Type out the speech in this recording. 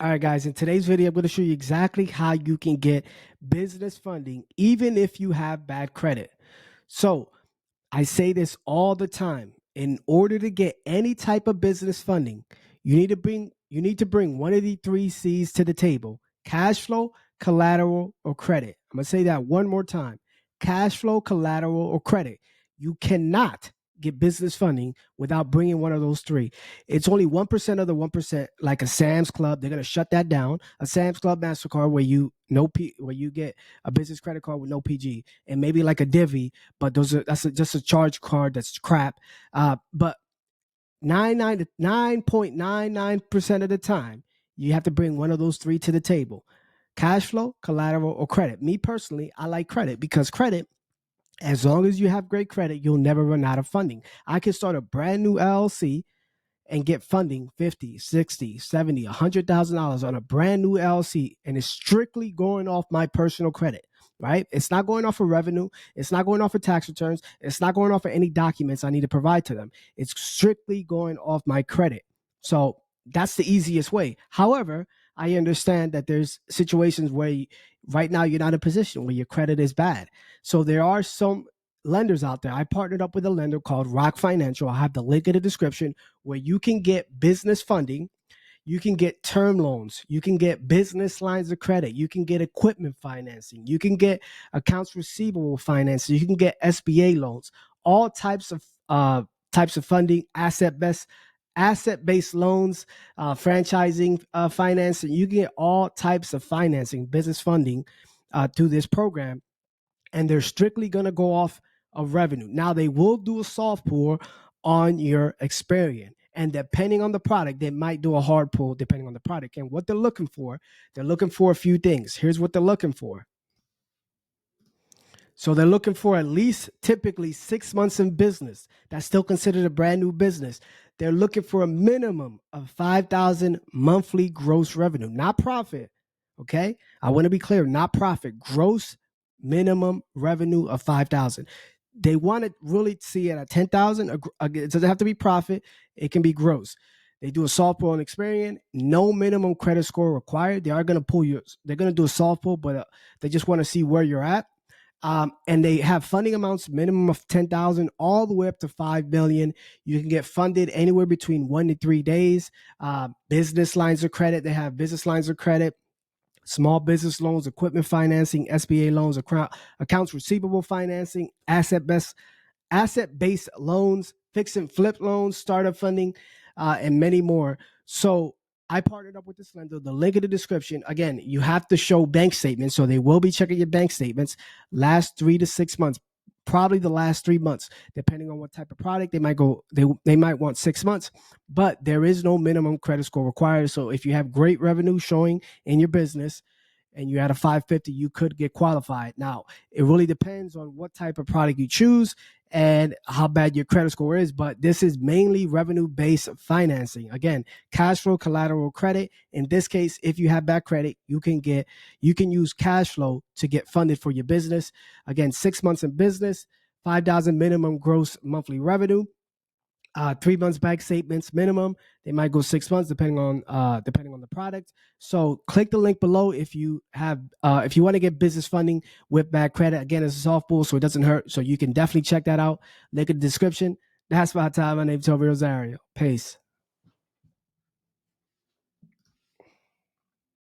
All right, guys, in today's video, I'm going to show you exactly how you can get business funding, even if you have bad credit. So I say this all the time. In order to get any type of business funding, you need to bring one of the three C's to the table: cash flow, collateral, or credit. I'm going to say that one more time: cash flow, collateral, or credit. You cannot get business funding without bringing one of those three. It's only 1% of the 1%, like a Sam's Club. They're going to shut that down. A Sam's Club MasterCard where you get a business credit card with no PG, and maybe like a Divvy, but just a charge card that's crap. But 9.99% of the time, you have to bring one of those three to the table: cash flow, collateral, or credit. Me personally, I like credit because credit, as long as you have great credit, you'll never run out of funding. I can start a brand new LLC and get funding $50, $60, $70, $100,000 on a brand new LLC, and it's strictly going off my personal credit, right? It's not going off of revenue. It's not going off of tax returns. It's not going off of any documents I need to provide to them. It's strictly going off my credit. So that's the easiest way. However, I understand that there's situations where right now you're not in a position where your credit is bad. So there are some lenders out there. I partnered up with a lender called Rock Financial. I have the link in the description, where you can get business funding. You can get term loans. You can get business lines of credit. You can get equipment financing. You can get accounts receivable financing. You can get SBA loans. All types of funding, asset-based loans, franchising financing. You can get all types of financing, business funding through this program, and they're strictly going to go off of revenue. Now, they will do a soft pull on your Experian, and depending on the product, they might do a hard pull depending on the product. And what they're looking for a few things. Here's what they're looking for. So they're looking for at least typically 6 months in business. That's still considered a brand new business. They're looking for a minimum of $5,000 monthly gross revenue, not profit. Okay, I want to be clear, not profit, gross minimum revenue of $5,000. They want to really see it at $10,000. It doesn't have to be profit. It can be gross. They do a soft pull on Experian. No minimum credit score required. They are going to pull you. They're going to do a soft pull, but they just want to see where you're at. And they have funding amounts minimum of $10,000 all the way up to $5 million. You can get funded anywhere between 1 to 3 days. Business lines of credit. They have business lines of credit, small business loans, equipment financing, SBA loans, accounts receivable financing, asset-based loans, fix and flip loans, startup funding, and many more. So I partnered up with this lender. The link in the description. Again, you have to show bank statements, so they will be checking your bank statements last 3 to 6 months, probably the last 3 months, depending on what type of product. They might go. They might want 6 months, but there is no minimum credit score required. So if you have great revenue showing in your business and you're at a 550, you could get qualified. Now, it really depends on what type of product you choose and how bad your credit score is, but this is mainly revenue-based financing. Again, cash flow, collateral, credit. In this case, if you have bad credit, you can use cash flow to get funded for your business. Again, 6 months in business, $5,000 minimum gross monthly revenue. 3 months bank statements minimum. They might go 6 months depending on the product. So click the link below if you want to get business funding with bad credit. Again, it's a soft pull, so it doesn't hurt. So you can definitely check that out. Link in the description. That's my time. My name is Toby Rosario. Peace.